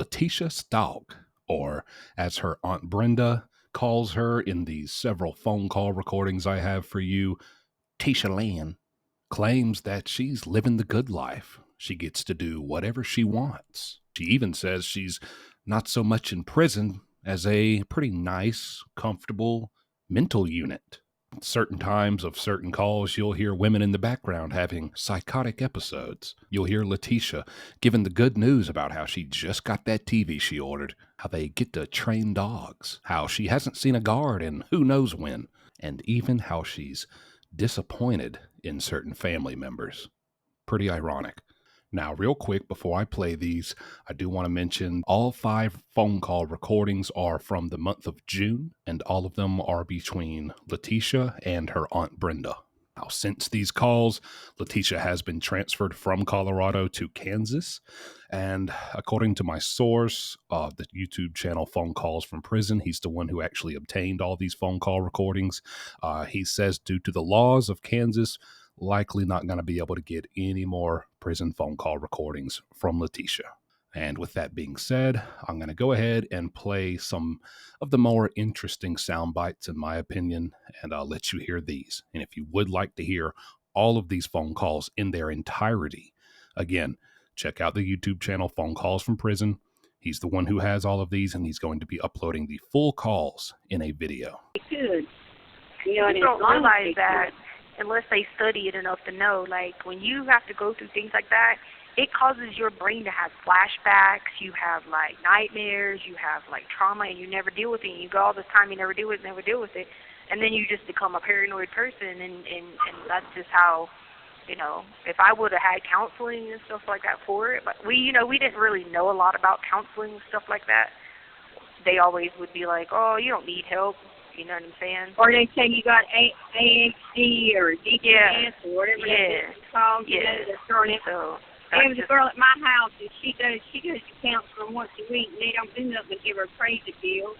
Letecia Stauch, or as her Aunt Brenda calls her in these several phone call recordings I have for you, Tisha Lan, claims that she's living the good life. She gets to do whatever she wants. She even says she's not so much in prison as a pretty nice, comfortable mental unit. At certain times of certain calls, you'll hear women in the background having psychotic episodes. You'll hear Letecia giving the good news about how she just got that TV she ordered, how they get to train dogs, how she hasn't seen a guard in who knows when, and even how she's disappointed in certain family members. Pretty ironic. Now, real quick, before I play these, I do want to mention all 5 phone call recordings are from the month of June, and all of them are between Letecia and her Aunt Brenda. Now, since these calls, Letecia has been transferred from Colorado to Kansas, and according to my source, the YouTube channel Phone Calls from Prison, he's the one who actually obtained all these phone call recordings. He says due to the laws of Kansas, likely not going to be able to get any more prison phone call recordings from Letecia. And with that being said, I'm going to go ahead and play some of the more interesting sound bites, in my opinion, and I'll let you hear these. And if you would like to hear all of these phone calls in their entirety, again, check out the YouTube channel Phone Calls from Prison. He's the one who has all of these, and he's going to be uploading the full calls in a video. Good. You know, People don't realize that unless they study it enough to know. Like, when you have to go through things like that, it causes your brain to have flashbacks. You have, like, nightmares. You have, like, trauma, and you never deal with it. And you go all this time, you never deal with it. And then you just become a paranoid person, and that's just how, you know, if I would have had counseling and stuff like that for it, but we didn't really know a lot about counseling and stuff like that. They always would be like, oh, you don't need help. You know what I'm saying? Or they say you got ADHD or DTS or whatever it's called. Yeah. They're throwing it. So there was a girl at my house, and she goes to counseling once a week, and they don't do nothing but give her crazy pills.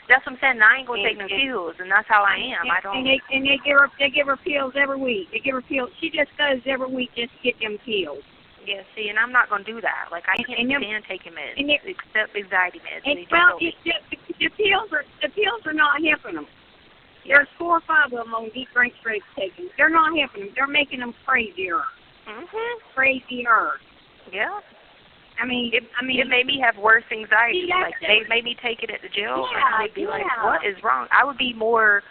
That's what I'm saying. I ain't gonna take no pills, and that's how I am. I don't. And they give her pills every week. They give her pills. She just goes every week just to get them pills. Yeah, see, and I'm not gonna do that. Like, I can't stand taking meds, except anxiety meds. The pills are not helping them. Yeah. There's 4 or 5 of them on deep brain straight taking. They're not helping them. They're making them crazier. Crazier. Yeah. I mean, it made me have worse anxiety. Like, they made me take it at the jail, and I'd be like, what is wrong? I would be more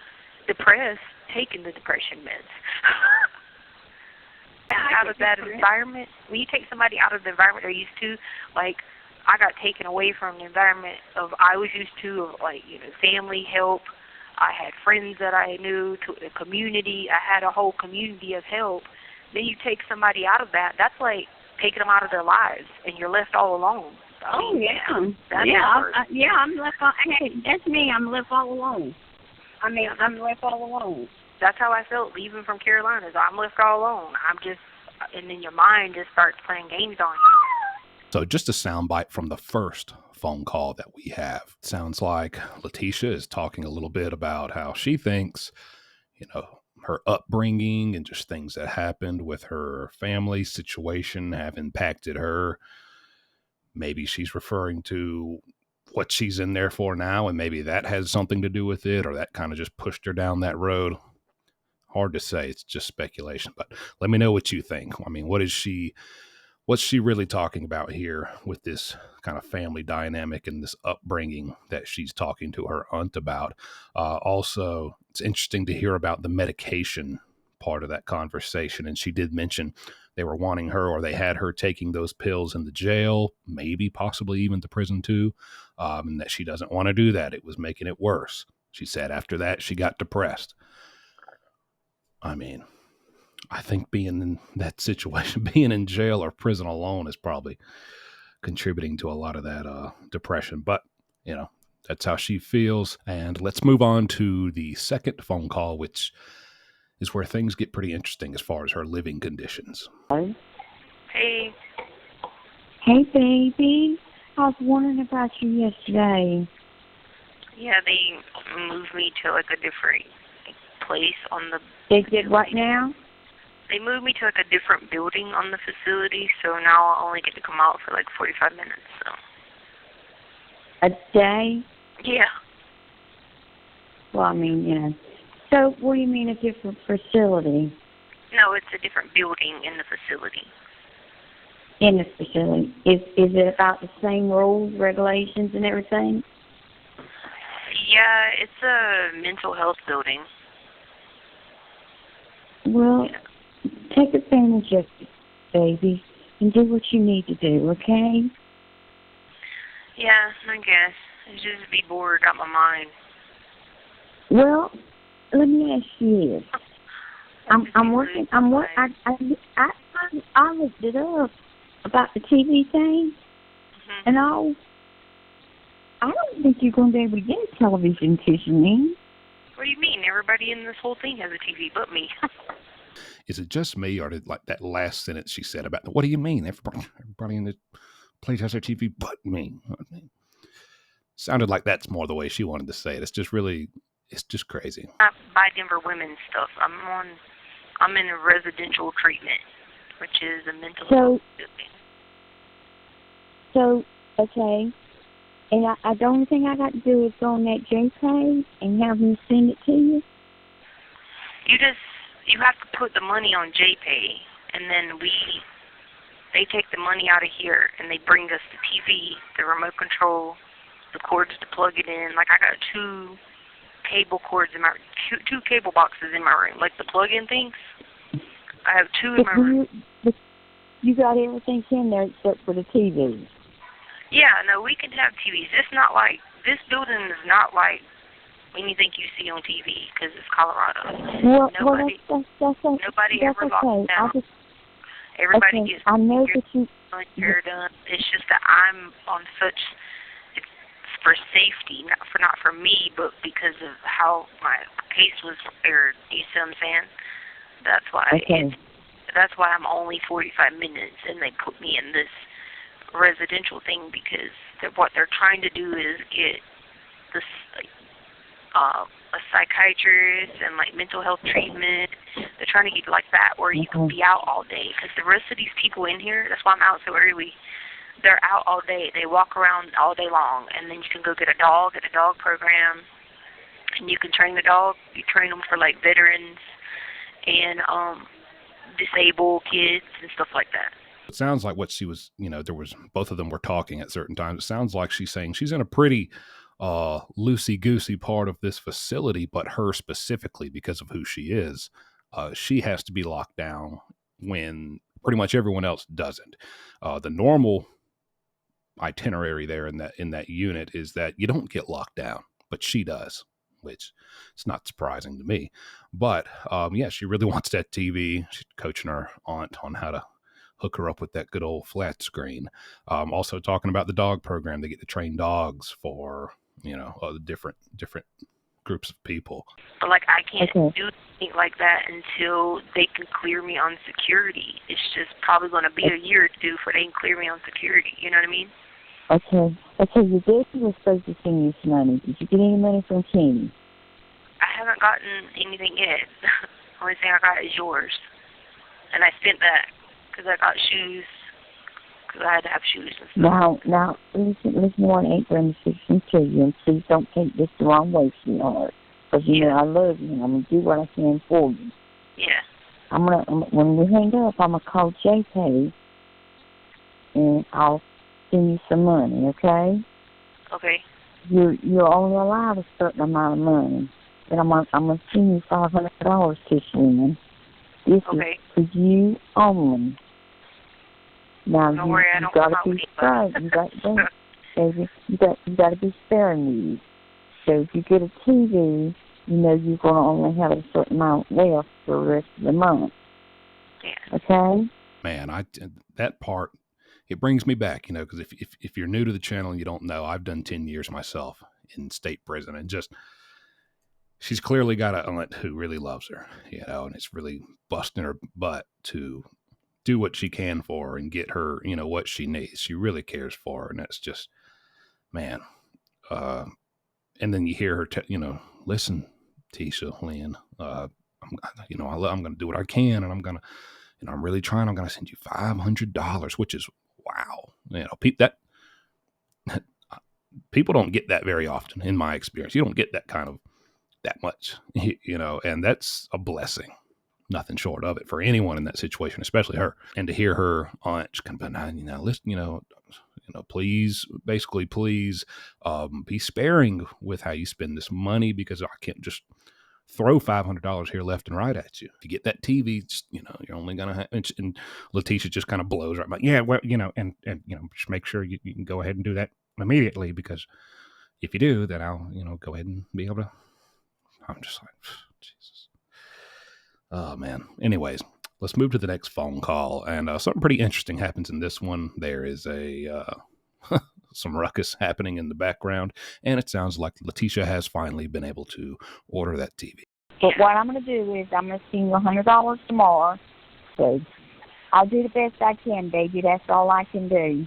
depressed taking the depression meds. Out of that environment, when you take somebody out of the environment they're used to, like, I got taken away from the environment I was used to, of, like, you know, family help. I had friends that I knew, to the community. I had a whole community of help. Then you take somebody out of that, that's like taking them out of their lives, and you're left all alone. I'm left all, hey, that's me, I'm left all alone. I'm left all alone. That's how I felt leaving from Carolina. I'm left all alone. And then your mind just starts playing games on you. So just a soundbite from the first phone call that we have. It sounds like Letecia is talking a little bit about how she thinks, you know, her upbringing and just things that happened with her family situation have impacted her. Maybe she's referring to what she's in there for now, and maybe that has something to do with it, or that kind of just pushed her down that road. Hard to say. It's just speculation, but let me know what you think. I mean, what's she really talking about here with this kind of family dynamic and this upbringing that she's talking to her aunt about? Also, it's interesting to hear about the medication part of that conversation. And she did mention they were wanting her, or they had her taking those pills in the jail, maybe possibly even the prison too, and that she doesn't want to do that. It was making it worse. She said after that, she got depressed. I mean, I think being in that situation, being in jail or prison alone is probably contributing to a lot of that depression. But, you know, that's how she feels. And let's move on to the second phone call, which is where things get pretty interesting as far as her living conditions. Hey. Hey, baby. I was wondering about you yesterday. Yeah, they moved me to, like, a different place on the... They did what now? They moved me to, like, a different building on the facility, so now I'll only get to come out for, like, 45 minutes, so... A day? Yeah. Well, I mean. So, what do you mean a different facility? No, it's a different building in the facility. In this facility, is it about the same rules, regulations, and everything? Yeah, it's a mental health building. Well, take advantage of it, baby, and do what you need to do, okay? Yeah, I guess. It's just be bored out my mind. Well, let me ask you this. I'm working. I looked it up about the TV thing, and all. I don't think you're going to be able to get a television, Tiffany. What do you mean? Everybody in this whole thing has a TV but me. Is it just me, or did like that last sentence she said about what do you mean? Everybody in the place has their TV but me. Sounded like that's more the way she wanted to say it. It's just crazy. I buy Denver women's stuff. I'm in a residential treatment, which is a mental health building. So, okay. And the only thing I got to do is go on that JPay and have them send it to you? You have to put the money on JPay, and then they take the money out of here, and they bring us the TV, the remote control, the cords to plug it in. Like, I got two cable cords two cable boxes in my room, like the plug-in things. I have two in my room. You got everything in there except for the TV. Yeah, no, we can have TVs. This building is not like anything you see on TV because it's Colorado. Nobody ever locks down. Everybody gets I know that you're done. It's just that I'm on such. It's for safety, not for me, but because of how my case was aired. You see what I'm saying? That's why. That's why I'm only 45 minutes, and they put me in this residential thing because what they're trying to do is get this a psychiatrist and like mental health treatment. They're trying to get like that where you can be out all day because the rest of these people in here, that's why I'm out so early, they're out all day. They walk around all day long, and then you can go get a dog at a dog program, and you can train the dog. You train them for like veterans and disabled kids and stuff like that. It sounds like what she was, both of them were talking at certain times. It sounds like she's saying she's in a pretty loosey-goosey part of this facility, but her specifically, because of who she is, she has to be locked down when pretty much everyone else doesn't. The normal itinerary there in that unit is that you don't get locked down, but she does, which it's not surprising to me. But yeah, she really wants that TV. She's coaching her aunt on how to hook her up with that good old flat screen. Also talking about the dog program. They get to train dogs for, different groups of people. But like, I can't do anything like that until they can clear me on security. It's just probably going to be a year or two before they can clear me on security. You know what I mean? Okay, your daddy was supposed to send you some money. Did you get any money from Kenny? I haven't gotten anything yet. The only thing I got is yours. And I spent that because I got shoes, because I had to have shoes and stuff. Now, listen what Aunt Brenda says to you, and please don't take this the wrong way, sweetheart. Because, you know, I love you, and I'm going to do what I can for you. Yeah. When we hang up, I'm going to call JP, and I'll send you some money, okay? Okay. You're only allowed a certain amount of money, but I'm going to send you $500 this woman. This is for you only. Now you got to be sparing. You got to be sparing these. So if you get a TV, you know you're going to only have a certain amount left for the rest of the month. Yeah. Okay. Man, that part, it brings me back, because if you're new to the channel and you don't know, I've done 10 years myself in state prison, and she's clearly got an aunt who really loves her, and it's really busting her butt to do what she can for her and get her, what she needs. She really cares for her, and that's just, man. And then you hear her, listen, Tisha, Lynn, I'm going to do what I can, and I'm going to, I'm really trying. I'm going to send you $500, which is wow. People don't get that very often, in my experience. You don't get that much, and that's a blessing. Nothing short of it for anyone in that situation, especially her. And to hear her aunt kind of, listen, please, basically, please be sparing with how you spend this money, because I can't just throw $500 here left and right at you. If you get that TV, just, you're only going to have, and Letecia just kind of blows right by. Yeah, well, and just make sure you can go ahead and do that immediately, because if you do, then I'll, go ahead and be able to. I'm just like, Jesus. Oh, man. Anyways, let's move to the next phone call. And something pretty interesting happens in this one. There is some ruckus happening in the background, and it sounds like Letecia has finally been able to order that TV. But what I'm going to do is I'm going to send you $100 tomorrow. So I'll do the best I can, baby. That's all I can do.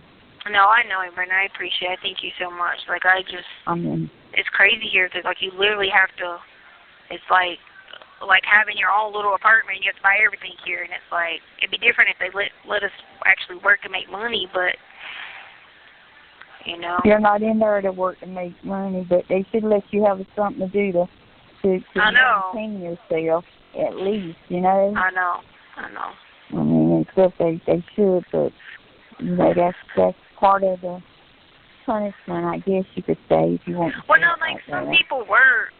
No, I know, Brenda. I appreciate it. Thank you so much. Like, it's crazy here. Cause, like, you literally have to, it's like having your own little apartment. You have to buy everything here, and it's like, it'd be different if they let us actually work and make money, but, You're not in there to work and make money, but they should let you have something to do to maintain yourself, at least, I know. I mean, it's good they should, but, that's part of the punishment, I guess you could say, if you want to. Well, no, like, some people work.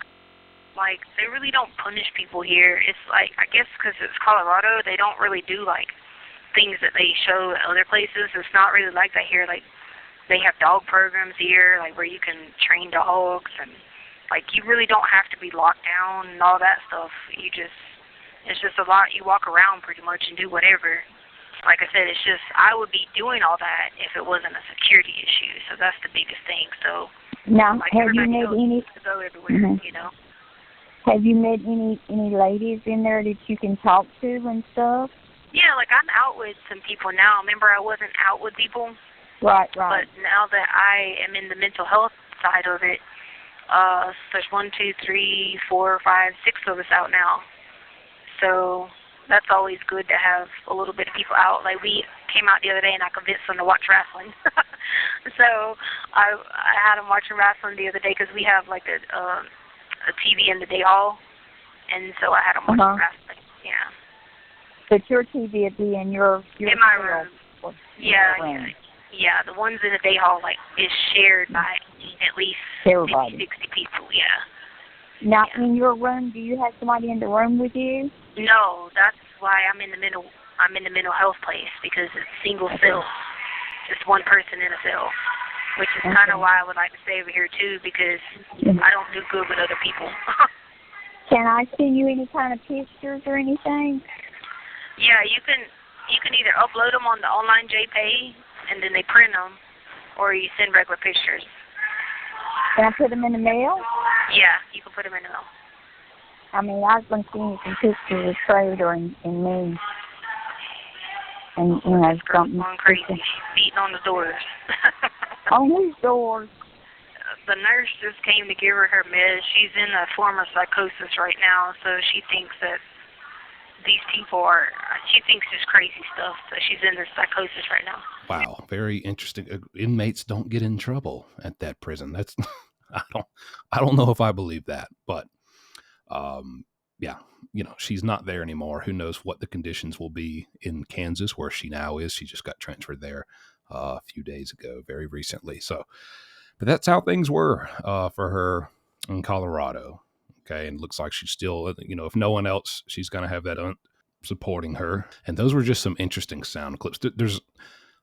Like, they really don't punish people here. It's like, I guess because it's Colorado, they don't really do, like, things that they show at other places. It's not really like that here. Like, they have dog programs here, like, where you can train dogs, and, like, you really don't have to be locked down and all that stuff. It's just a lot. You walk around pretty much and do whatever. Like I said, it's just, I would be doing all that if it wasn't a security issue. So that's the biggest thing. So, now, like, have you met any? To go everywhere, Have you met any ladies in there that you can talk to and stuff? Yeah, like, I'm out with some people now. Remember, I wasn't out with people. Right. But now that I am in the mental health side of it, there's 1, 2, 3, 4, 5, 6 of us out now. So that's always good to have a little bit of people out. Like, we came out the other day and I convinced them to watch wrestling. So I had them watching wrestling the other day because we have like a TV in the day hall, and so I had them watching wrestling. Yeah. But your TV would be in your in my room. Yeah. The ones in the day hall is shared by at least 50, 60 people. Yeah. Now, in your room, do you have somebody in the room with you? No, that's why I'm in the mental health place, because it's single cell, just one person in a cell, which is kind of why I would like to stay over here too, because I don't do good with other people. Can I send you any kind of pictures or anything? Yeah, you can either upload them on the online JPay and then they print them, or you send regular pictures. Can I put them in the mail? Yeah, you can put them in the mail. I mean, I was going to send you some pictures of Trader and me. And, something. Going crazy. She's beating on the doors. On whose doors? The nurse just came to give her her meds. She's in a form of psychosis right now, so she thinks that these people she thinks it's crazy stuff, so she's in this psychosis right now. Wow, very interesting. Inmates don't get in trouble at that prison. That's I don't know if I believe that, but yeah, she's not there anymore. Who knows what the conditions will be in Kansas, where she now is. She just got transferred there a few days ago, very recently. So, but that's how things were for her in Colorado. Okay, and it looks like she's still, if no one else, she's going to have that supporting her. And those were just some interesting sound clips. There's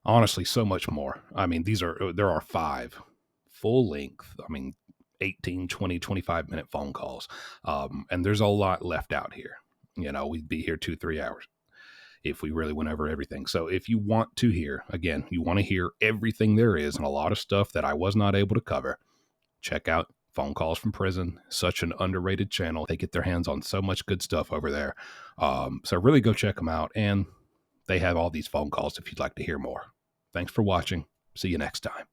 honestly so much more. I mean, there are 5 full length, 18, 20, 25-minute phone calls. And there's a lot left out here. We'd be here 2-3 hours if we really went over everything. So if you want to hear everything there is, and a lot of stuff that I was not able to cover, check out Phone Calls from Prison. Such an underrated channel. They get their hands on so much good stuff over there. So really go check them out. And they have all these phone calls if you'd like to hear more. Thanks for watching. See you next time.